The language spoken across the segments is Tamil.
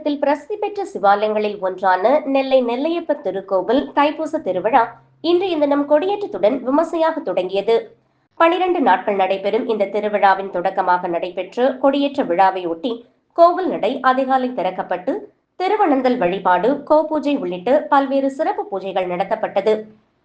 தமிழகத்தில் பிரசித்தி பெற்ற சிவாலயங்களில் ஒன்றான நெல்லை நெல்லையப்பர் திருக்கோவில் தைப்பூச திருவிழா இன்றைய தினம் கொடியேற்றத்துடன் விமர்சையாக தொடங்கியது. 12 நாட்கள் நடைபெறும் இந்த திருவிழாவின் தொடக்கமாக நடைபெற்ற கொடியேற்ற விழாவையொட்டி கோவில் நடை அதிகாலை திறக்கப்பட்டு திருவனந்தல் வழிபாடு, கோபூஜை உள்ளிட்ட பல்வேறு சிறப்பு பூஜைகள் நடத்தப்பட்டது.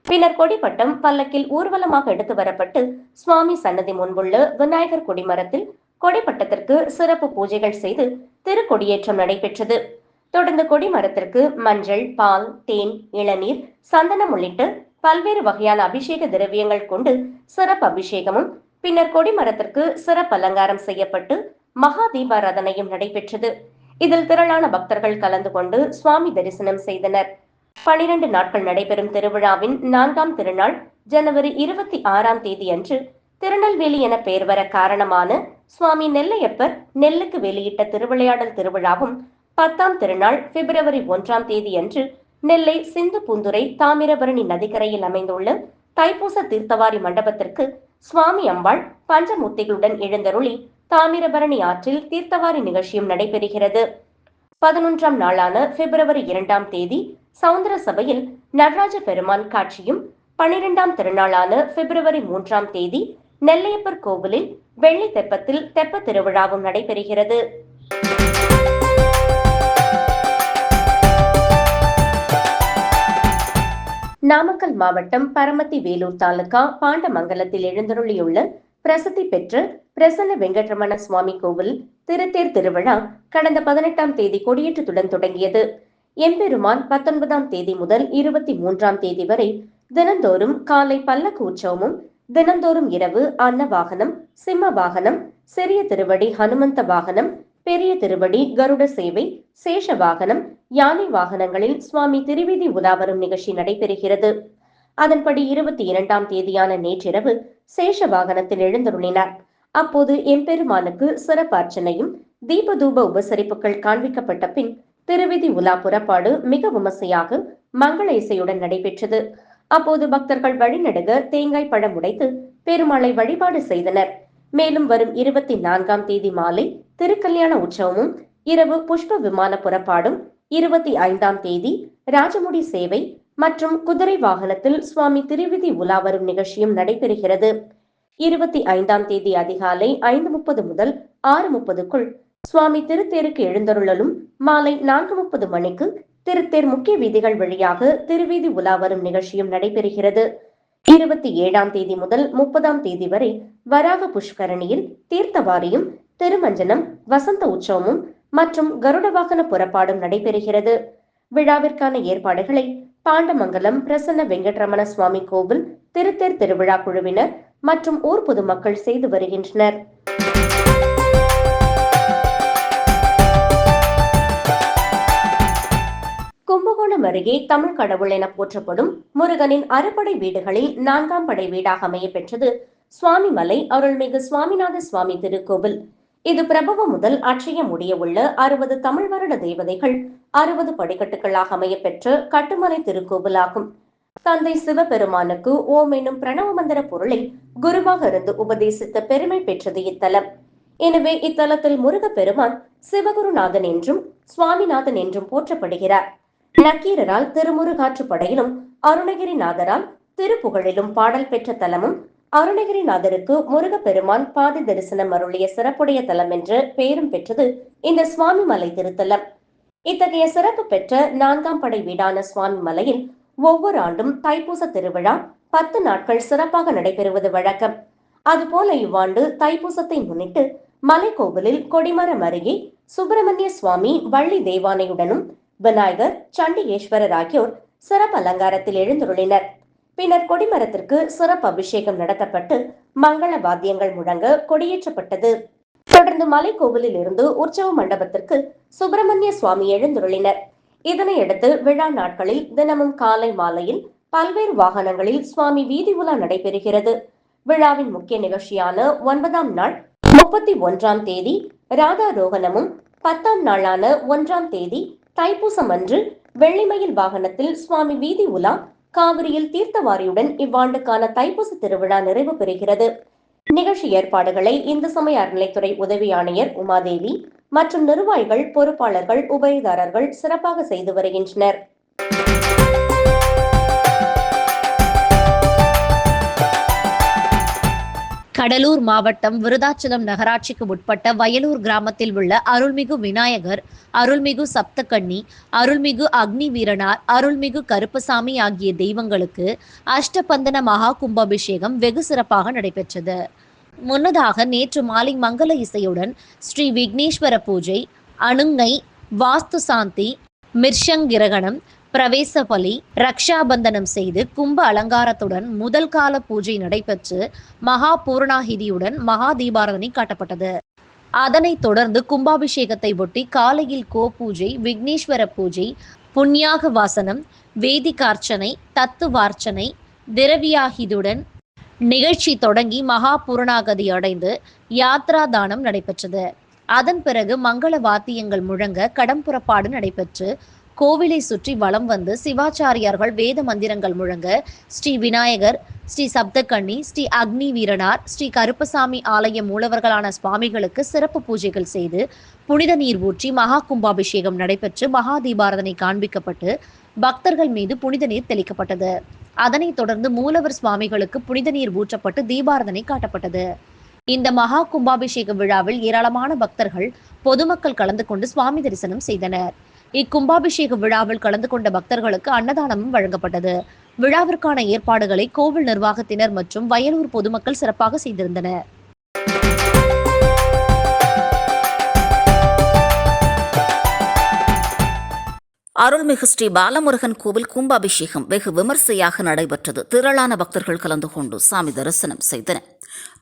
பின்னர் கொடிப்பட்டம் பல்லக்கில் ஊர்வலமாக எடுத்து வரப்பட்டு சுவாமி சன்னதி முன்புள்ள விநாயகர் கொடிமரத்தில் கொடிப்பட்டத்திற்கு சிறப்பு பூஜைகள் செய்து திருக்கொடியேற்றம் நடைபெற்றது. தொடர்ந்து கொடிமரத்திற்கு மஞ்சள், பால், தேன், இளநீர், சந்தனம் உள்ளிட்ட பல்வேறு வகையான அபிஷேக திரவியங்கள் கொண்டு சிறப்பு அபிஷேகமும், பின்னர் கொடிமரத்திற்கு சிறப்பு அலங்காரம் செய்யப்பட்டு மகா தீபாராதனையும் நடைபெற்றது. இதில் திரளான பக்தர்கள் கலந்து கொண்டு சுவாமி தரிசனம் செய்தனர். 12 நாட்கள் நடைபெறும் திருவிழாவின் 4ஆம் திருநாள் ஜனவரி 26ஆம் தேதி அன்று திருநெல்வேலி என பெயர் வர காரணமான சுவாமி நெல்லையப்பர் நெல்லுக்கு வெளியிட்ட திருவிளையாடல் திருவிழாவும், 10ஆம் திருநாள் பிப்ரவரி 1ஆம் தேதி அன்று நெல்லை சிந்து பூந்துரை தாமிரபரணி நதிக்கரையில் அமைந்துள்ள தைப்பூச தீர்த்தவாரி மண்டபத்திற்கு சுவாமி அம்பாள் பஞ்சமூர்த்திகளுடன் எழுந்தருளி தாமிரபரணி ஆற்றில் தீர்த்தவாரி நிகழ்ச்சியும் நடைபெறுகிறது. 11ஆம் நாளான பிப்ரவரி 2ஆம் தேதி சவுந்தர சபையில் நடராஜ பெருமான் காட்சியும், 12ஆம் திருநாளான பிப்ரவரி 3ஆம் தேதி நெல்லையப்பர் கோவிலில் வெள்ளி தெப்பத்தில் தெப்ப திருவிழாவும் நடைபெறுகிறது. நாமக்கல் மாவட்டம் பரமத்தி வேலூர் தாலுகா பாண்டமங்கலத்தில் எழுந்தருளியுள்ள பிரசித்தி பெற்ற பிரசன்ன வெங்கட்ரமண சுவாமி கோவில் திருத்தேர் திருவிழா கடந்த 18ஆம் தேதி கொடியேற்றத்துடன் தொடங்கியது. எம்பெருமான் 19ஆம் தேதி முதல் 23ஆம் தேதி வரை தினந்தோறும் காலை பல்லக்கு உற்சவமும், தினந்தோறும் இரவு அன்ன வாகனம், சிம்ம வாகனம், சிறிய திருவடி ஹனுமந்த வாகனம், பெரிய திருவடி கருட சேவை, சேஷ வாகனம், யானை வாகனங்களில் சுவாமி திருவீதி உலாவரும் நிகழ்ச்சி நடைபெறுகிறது. அதன்படி 22ஆம் தேதியான நேற்றிரவு சேஷ வாகனத்தில் எழுந்தருளினார். அப்போது எம்பெருமானுக்கு சிறப்பு அர்ச்சனையும் தீபதூப உபசரிப்புகள் காண்பிக்கப்பட்ட பின் திருவீதி உலா புறப்பாடு மிக விமர்சையாக மங்கள இசையுடன் நடைபெற்றது. அப்போது பக்தர்கள் வழிநடுக தேங்காய் பழம் உடைத்து பெருமாளை வழிபாடு செய்தனர். மேலும் வரும் 24ஆம் தேதி மாலை திருக்கல்யாண உற்சவமும், இரவு புஷ்ப விமான புறப்பாடும், 25ஆம் தேதி ராஜமுடி சேவை மற்றும் குதிரை வாகனத்தில் சுவாமி திருவிதி உலா வரும் நிகழ்ச்சியும் நடைபெறுகிறது. 25ஆம் தேதி அதிகாலை 5:30 முதல் 6:30க்குள் சுவாமி திருத்தேருக்கு எழுந்தருளலும், மாலை 4:30 மணிக்கு திருத்தேர் முக்கிய வீதிகள் வழியாக திருவீதி உலா வரும் நிகழ்ச்சியும் நடைபெறுகிறது. 27ஆம் தேதி முதல் 30ஆம் தேதி வரை வராக புஷ்கரணியில் தீர்த்தவாரியும், திருமஞ்சனம், வசந்த உற்சவமும் மற்றும் கருட வாகன புறப்பாடும் நடைபெறுகிறது. விழாவிற்கான ஏற்பாடுகளை பாண்டமங்கலம் பிரசன்ன வெங்கட்ரமண சுவாமி கோவில் திருத்தேர் திருவிழா குழுவினர் மற்றும் ஊர் பொதுமக்கள் செய்து வருகின்றனர். கும்பகோணம் அருகே தமிழ் கடவுள் என போற்றப்படும் முருகனின் அறுபடை வீடுகளில் 4ஆம் படை வீடாக அமைய பெற்றது சுவாமிமலை அருள்மிகு சுவாமிநாத சுவாமி திருக்கோவில். இது பிரபவம் முதல் அட்சயம் முடிய உள்ள 60 தமிழ் வருட தேவதைகள் 60 படிக்கட்டுகளாக அமைய பெற்ற கட்டுமலை திருக்கோவில் ஆகும். தந்தை சிவபெருமானுக்கு ஓம் எனும் பிரணவ மந்திர பொருளை குருவாக இருந்து உபதேசித்த பெருமை பெற்றது இத்தலம். எனவே இத்தலத்தில் முருகப்பெருமான் சிவகுருநாதன் என்றும் சுவாமிநாதன் என்றும் போற்றப்படுகிறார். நக்கீரரால் திருமுருகாற்று படையிலும், அருணகிரிநாதரால் திருப்புகழிலும் பாடல் பெற்ற தலமும், அருணகிரிநாதருக்கு முருகப்பெருமான் பாதி தரிசனம் அருளிய சிறப்புடைய தலம் என்று பெயரும் பெற்றது இந்த சுவாமிமலை திருத்தலம். இத்தகைய சிறப்பு பெற்ற 4ஆம் படை வீடான சுவாமிமலையில் ஒவ்வொரு ஆண்டும் தைப்பூச திருவிழா 10 நாட்கள் சிறப்பாக நடைபெறுவது வழக்கம். அதுபோல இவ்வாண்டு தைப்பூசத்தை முன்னிட்டு மலைக்கோவிலில் கொடிமரம் அருகே சுப்பிரமணிய சுவாமி வள்ளி தேவானையுடனும் விநாயகர், சண்டிகேஸ்வரர் ஆகியோர் சிறப்பு அலங்காரத்தில் எழுந்தருளினர். பின்னர் கொடிமரத்திற்கு சிறப்பு அபிஷேகம் நடத்தப்பட்டு மங்கள வாத்தியங்கள் முழங்க கொடியேற்றப்பட்டது. தொடர்ந்து மலைக்கோவிலில் இருந்து உற்சவ மண்டபத்திற்கு சுப்பிரமணிய சுவாமி எழுந்தருளினர். இதனையடுத்து விழா நாட்களில் தினமும் காலை மாலையில் பல்வேறு வாகனங்களில் சுவாமி வீதி உலா நடைபெறுகிறது. விழாவின் முக்கிய நிகழ்ச்சியான 9ஆம் நாள் 31ஆம் தேதி ராதாரோகணமும், 10ஆம் நாளான 1ஆம் தேதி தைப்பூசம் அன்று வெள்ளிமயில் வாகனத்தில் சுவாமி வீதி உலா காவிரியில் தீர்த்தவாரியுடன் இவ்வாண்டுக்கான தைப்பூச திருவிழா நிறைவு பெறுகிறது. நிகழ்ச்சி ஏற்பாடுகளை இந்து சமய அறநிலைத்துறை உதவி ஆணையர் உமாதேவி, மற்றும் நிர்வாகிகள், பொறுப்பாளர்கள், உபயதாரர்கள் சிறப்பாக செய்து வருகின்றனர். கடலூர் மாவட்டம் விருதாச்சலம் நகராட்சிக்கு உட்பட்ட வயலூர் கிராமத்தில் உள்ள அருள்மிகு விநாயகர், அருள்மிகு சப்தகன்னி, அருள்மிகு அக்னி வீரனார், அருள்மிகு கருப்பசாமி ஆகிய தெய்வங்களுக்கு அஷ்டபந்தன மகா கும்பாபிஷேகம் வெகு சிறப்பாக நடைபெற்றது. முன்னதாக நேற்று மாலை மங்கள இசையுடன் ஸ்ரீ விக்னேஸ்வர பூஜை, அணுங்கை, வாஸ்து சாந்தி, மிர்ஷங்கிரகணம், பிரவேச பலி, ரக்ஷாபந்தனம் செய்து கும்ப அலங்காரத்துடன் முதல் கால பூஜை நடைபெற்று மகா பூர்ணாகிதியுடன் மகா தீபாராதனை காட்டப்பட்டது. அதனைத் தொடர்ந்து கும்பாபிஷேகத்தை ஒட்டி காலையில் பூஜை, விக்னேஸ்வர பூஜை, புண்ணியாக வாசனம், வேதிகார்ச்சனை, தத்துவார்ச்சனை, திரவியாகிதுடன் நிகழ்ச்சி தொடங்கி மகா பூர்ணாகதி அடைந்து யாத்ரா தானம் நடைபெற்றது. அதன் பிறகு மங்கள வாத்தியங்கள் முழங்க கடம்புறப்பாடு நடைபெற்று கோவிலை சுற்றி வலம் வந்து சிவாச்சாரியார்கள் வேத மந்திரங்கள் முழங்க ஸ்ரீ விநாயகர், ஸ்ரீ சப்தகன்னி, ஸ்ரீ அக்னி வீரனார், ஸ்ரீ கருப்பசாமி ஆலய மூலவர்களான சுவாமிகளுக்கு சிறப்பு பூஜைகள் செய்து புனித நீர் ஊற்றி மகா கும்பாபிஷேகம் நடைபெற்று மகா தீபாராதனை காண்பிக்கப்பட்டு பக்தர்கள் மீது புனித நீர் தெளிக்கப்பட்டது. அதனைத் தொடர்ந்து மூலவர் சுவாமிகளுக்கு புனித நீர் ஊற்றப்பட்டு தீபாராதனை காட்டப்பட்டது. இந்த மகா கும்பாபிஷேக விழாவில் ஏராளமான பக்தர்கள், பொதுமக்கள் கலந்து கொண்டு சுவாமி தரிசனம் செய்தனர். இக்கும்பாபிஷேக விழாவில் கலந்து கொண்ட பக்தர்களுக்கு அன்னதானமும் வழங்கப்பட்டது. விழாவிற்கான ஏற்பாடுகளை கோவில் நிர்வாகத்தினர் மற்றும் வயலூர் பொதுமக்கள் சிறப்பாக செய்திருந்தனர். அருள்மிகு ஸ்ரீ பாலமுருகன் கோவில் கும்பாபிஷேகம் வெகு விமர்சையாக நடைபெற்றது. திரளான பக்தர்கள் கலந்து கொண்டு சாமி தரிசனம் செய்தனர்.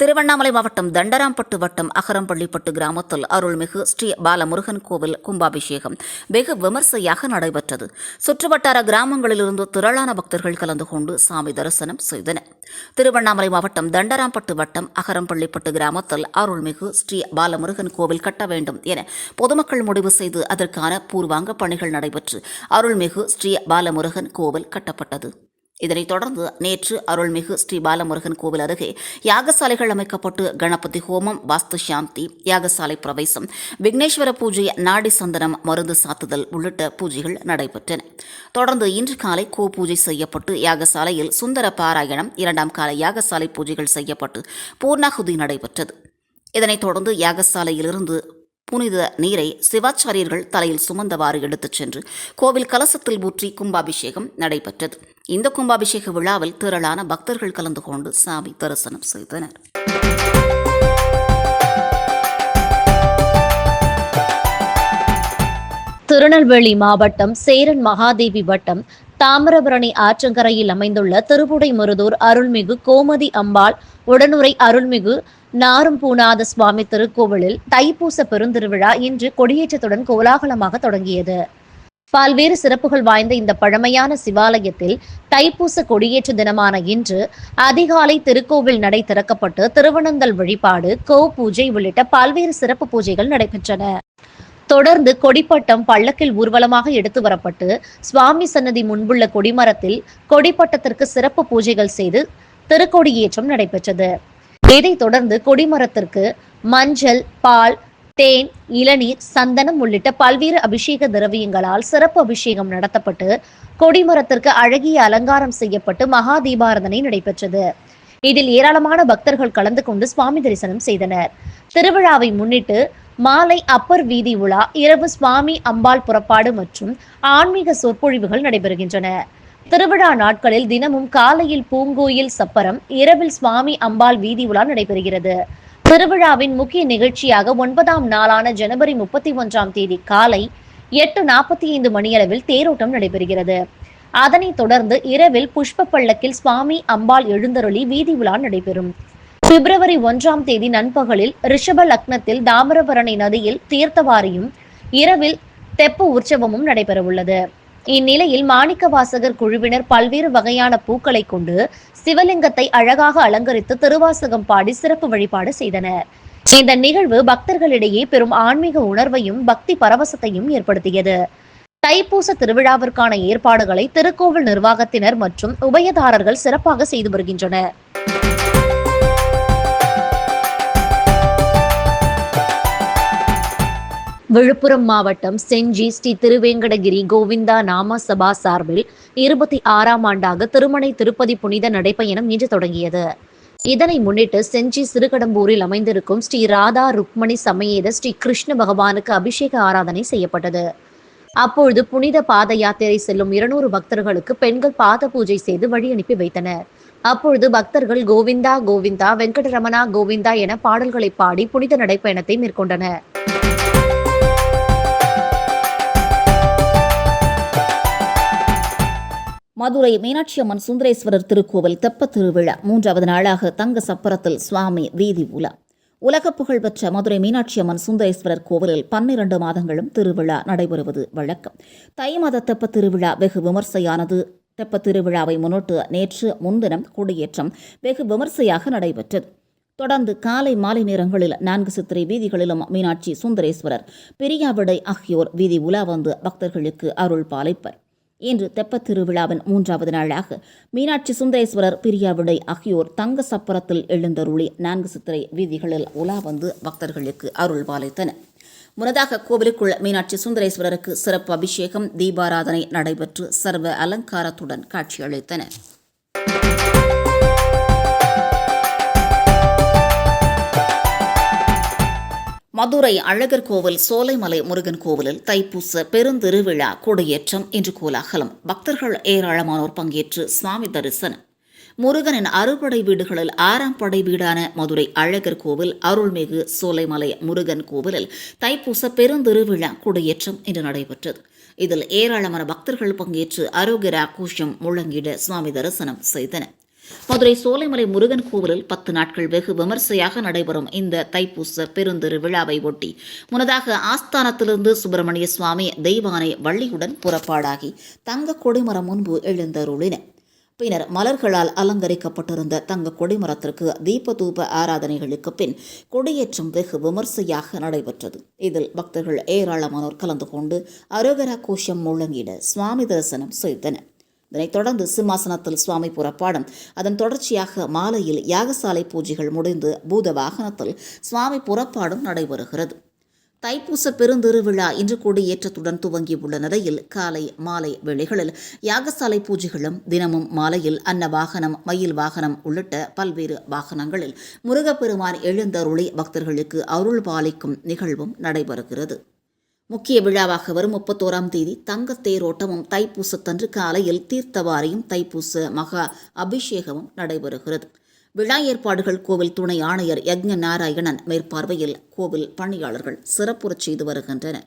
திருவண்ணாமலை மாவட்டம் தண்டராம்பட்டு வட்டம் அகரம்பள்ளிப்பட்டு கிராமத்தில் அருள்மிகு ஸ்ரீ பாலமுருகன் கோவில் கும்பாபிஷேகம் வெகு விமர்சையாக நடைபெற்றது. சுற்றுவட்டார கிராமங்களிலிருந்து திரளான பக்தர்கள் கலந்து கொண்டு சாமி தரிசனம் செய்தனர். திருவண்ணாமலை மாவட்டம் தண்டராம்பட்டு வட்டம் அகரம்பள்ளிப்பட்டு கிராமத்தில் அருள்மிகு ஸ்ரீ பாலமுருகன் கோவில் கட்ட வேண்டும் என பொதுமக்கள் முடிவு செய்து அதற்கான பூர்வாங்க பணிகள் நடைபெற்று அருள்மிகு ஸ்ரீ பாலமுருகன் கோவில் கட்டப்பட்டது. இதனைத் தொடர்ந்து நேற்று அருள்மிகு ஸ்ரீ பாலமுருகன் கோவில் அருகே யாகசாலைகள் அமைக்கப்பட்டு கணபதி ஹோமம், வாஸ்து சாந்தி, யாகசாலை பிரவேசம், விக்னேஸ்வர பூஜை, நாடி சந்தனம், மருந்து சாத்துதல் உள்ளிட்ட பூஜைகள் நடைபெற்றன. தொடர்ந்து இன்று காலை பூஜை செய்யப்பட்டு யாகசாலையில் சுந்தர பாராயணம், இரண்டாம் கால யாகசாலை பூஜைகள் செய்யப்பட்டு பூர்ணாகுதி நடைபெற்றது. இதனைத் தொடர்ந்து யாகசாலையிலிருந்து புனித நீரை சிவாச்சாரியர்கள் தலையில் சுமந்தவாறு எடுத்துச் சென்று கோவில் கலசத்தில் ஊற்றி கும்பாபிஷேகம் நடைபெற்றது. இந்த கும்பாபிஷேக விழாவில் திரளான பக்தர்கள் கலந்து கொண்டு சாமி தரிசனம் செய்தனர். திருநெல்வேலி மாவட்டம் சேரன் மகாதேவி வட்டம் தாமிரபரணி ஆற்றங்கரையில் அமைந்துள்ள திருப்புடைமருதூர் அருள்மிகு கோமதி அம்பாள் உடனுரை அருள்மிகு நாரும்பூநாத சுவாமி திருக்கோவிலில் தைப்பூச பெருந்திருவிழா இன்று கொடியேற்றத்துடன் கோலாகலமாக தொடங்கியது. பல்வேறு சிறப்புகள் வாய்ந்த இந்த பழமையான சிவாலயத்தில் தைப்பூச கொடியேற்ற தினமான இன்று அதிகாலை திருக்கோவில் நடை திறக்கப்பட்டு திருவனந்தல் வழிபாடு, பூஜை உள்ளிட்ட பல்வேறு சிறப்பு பூஜைகள் நடைபெற்றன. தொடர்ந்து கொடிப்பட்டம் பல்லக்கில் ஊர்வலமாக எடுத்து வரப்பட்டு சுவாமி சன்னதி முன்புள்ள கொடிமரத்தில் கொடிப்பட்டத்திற்கு சிறப்பு பூஜைகள் செய்து திருக்கொடியேற்றம் நடைபெற்றது. இதைத் தொடர்ந்து கொடிமரத்திற்கு மஞ்சள், பால், தேன், இளநீர், சந்தனம் உள்ளிட்ட பல்வேறு அபிஷேக திரவியங்களால் சிறப்பு அபிஷேகம் நடத்தப்பட்டு கொடிமரத்திற்கு அழகிய அலங்காரம் செய்யப்பட்டு மகா தீபாராதனை நடைபெற்றது. இதில் ஏராளமான பக்தர்கள் கலந்து கொண்டு சுவாமி தரிசனம் செய்தனர். திருவிழாவை முன்னிட்டு மாலை அப்பர் வீதி உலா, இரவு சுவாமி அம்பாள் புறப்பாடு மற்றும் ஆன்மீக சொற்பொழிவுகள் நடைபெறுகின்றன. திருவிழா நாட்களில் தினமும் காலையில் பூங்கோயில் சப்பரம், இரவில் சுவாமி அம்பாள் வீதி உலா நடைபெறுகிறது. திருவிழாவின் முக்கிய நிகழ்ச்சியாக 9ஆம் நாளான ஜனவரி 31ஆம் தேதி காலை 8:45 மணியளவில் தேரோட்டம் நடைபெறுகிறது. அதனைத் தொடர்ந்து இரவில் புஷ்ப பல்லக்கில் சுவாமி அம்பாள் எழுந்தருளி வீதி உலா நடைபெறும். பிப்ரவரி 1ஆம் தேதி நண்பகலில் ரிஷப லக்னத்தில் தாமிரபரணி நதியில் தீர்த்தவாரியும் இரவில் தெப்ப உற்சவமும் நடைபெறவுள்ளது. இந்நிலையில் மாணிக்கவாசகர் குழுவினர் பல்வேறு வகையான பூக்களை கொண்டு சிவலிங்கத்தை அழகாக அலங்கரித்து திருவாசகம் பாடி சிறப்பு வழிபாடு செய்தனர். இந்த நிகழ்வு பக்தர்களிடையே பெரும் ஆன்மீக உணர்வையும் பக்தி பரவசத்தையும் ஏற்படுத்தியது. தைப்பூச திருவிழாவிற்கான ஏற்பாடுகளை திருக்கோவில் நிர்வாகத்தினர் மற்றும் உபயதாரர்கள் சிறப்பாக செய்து வருகின்றனர். விழுப்புரம் மாவட்டம் செஞ்சி ஸ்ரீ திருவேங்கடகிரி கோவிந்தா நாம சபா சார்பில் 26ஆம் ஆண்டாக திருமணை திருப்பதி புனித நடைப்பயணம் இன்று தொடங்கியது. இதனை முன்னிட்டு செஞ்சி சிறுகடம்பூரில் அமைந்திருக்கும் ஸ்ரீ ராதா ருக்மணி சமேத ஸ்ரீ கிருஷ்ண பகவானுக்கு அபிஷேக ஆராதனை செய்யப்பட்டது. அப்பொழுது புனித பாத யாத்திரை செல்லும் 200 பக்தர்களுக்கு பெண்கள் பாத பூஜை செய்து வழி அனுப்பி வைத்தனர். அப்பொழுது பக்தர்கள் கோவிந்தா கோவிந்தா வெங்கடரமணா கோவிந்தா என பாடல்களை பாடி புனித நடைப்பயணத்தை மேற்கொண்டனர். மதுரை மீனாட்சி அம்மன் சுந்தரேஸ்வரர் திருக்கோவில் தெப்பத் திருவிழா 3வது நாளாக தங்க சப்பரத்தில் சுவாமி வீதி உலா. உலக புகழ்பெற்ற மதுரை மீனாட்சி அம்மன் சுந்தரேஸ்வரர் கோவிலில் 12 மாதங்களும் திருவிழா நடைபெறுவது வழக்கம். தை மாத தெப்பத் திருவிழா வெகு விமர்சையானது. தெப்பத் திருவிழாவை முன்னிட்டு நேற்று முன்தினம் கொடியேற்றம் வெகு விமர்சையாக நடைபெற்றது. தொடர்ந்து காலை மாலை நேரங்களில் 4 சித்திரை வீதிகளிலும் மீனாட்சி சுந்தரேஸ்வரர், பிரியாவிடை ஆகியோர் வீதி உலா வந்து பக்தர்களுக்கு அருள் பாலிப்பர். இன்று தெப்பத் திருவிழாவின் 3வது நாளாக மீனாட்சி சுந்தரேஸ்வரர், பிரியாவிடை ஆகியோர் தங்க சப்பரத்தில் எழுந்தருளி 4 சித்திரை வீதிகளில் உலா வந்து பக்தர்களுக்கு அருள் பாலித்தனர். முன்னதாக கோவிலுக்குள் மீனாட்சி சுந்தரேஸ்வரருக்கு சிறப்பு அபிஷேகம், தீபாராதனை நடைபெற்று சர்வ அலங்காரத்துடன் காட்சியளித்தனர். மதுரை அழகர் கோவில் சோலைமலை முருகன் கோவிலில் தைப்பூச பெருந்திருவிழா கொடியேற்றம் இன்று கோலாகலம். பக்தர்கள் ஏராளமானோர் பங்கேற்று சுவாமி தரிசனம். முருகனின் அறுபடை வீடுகளில் 6ஆம் படை வீடான மதுரை அழகர் கோவில் அருள்மிகு சோலைமலை முருகன் கோவிலில் தைப்பூச பெருந்திருவிழா கொடியேற்றம் இன்று நடைபெற்றது. இதில் ஏராளமான பக்தர்கள் பங்கேற்று அரோகரா கோஷம் முழங்கிட சுவாமி தரிசனம் செய்தனர். மதுரை சோலைமலை முருகன் கோவிலில் 10 நாட்கள் வெகு விமர்சையாக நடைபெறும் இந்த தைப்பூச பெருந்திருவிழாவை ஒட்டி முன்னதாக ஆஸ்தானத்திலிருந்து சுப்பிரமணிய சுவாமி, தெய்வானை வள்ளியுடன் புறப்பாடாகி தங்க கொடிமரம் முன்பு எழுந்தருளினர். பின்னர் மலர்களால் அலங்கரிக்கப்பட்டிருந்த தங்க கொடிமரத்திற்கு தீப தூப ஆராதனைகளுக்கு பின் கொடியேற்றம் வெகு விமர்சையாக நடைபெற்றது. இதில் பக்தர்கள் ஏராளமானோர் கலந்து கொண்டு அரோகரா கோஷம் முழங்கிட சுவாமி தரிசனம் செய்தனர். இதனைத் தொடர்ந்து சிம்மாசனத்தில் சுவாமி புறப்பாடும், அதன் தொடர்ச்சியாக மாலையில் யாகசாலை பூஜைகள் முடிந்து பூத வாகனத்தில் சுவாமி புறப்பாடும் நடைபெறுகிறது. தைப்பூச பெருந்திருவிழா இன்று கொடியேற்றத்துடன் துவங்கியுள்ள நிலையில் காலை மாலை வேளைகளில் யாகசாலை பூஜைகளும், தினமும் மாலையில் அன்ன வாகனம், மயில் வாகனம் உள்ளிட்ட பல்வேறு வாகனங்களில் முருகப்பெருமான் எழுந்தருளி பக்தர்களுக்கு அருள் பாலிக்கும் நிகழ்வும் நடைபெறுகிறது. முக்கிய விழாவாக வரும் 31ஆம் தேதி தங்கத் தேரோட்டமும், தைப்பூசத்தன்று காலையில் தீர்த்தவாரியும், தைப்பூச மகா அபிஷேகமும் நடைபெறுகிறது. விழா ஏற்பாடுகள் கோவில் துணை ஆணையர் யக்ஞ நாராயணன் மேற்பார்வையில் கோவில் பணியாளர்கள் சிறப்புறச் செய்து வருகின்றனர்.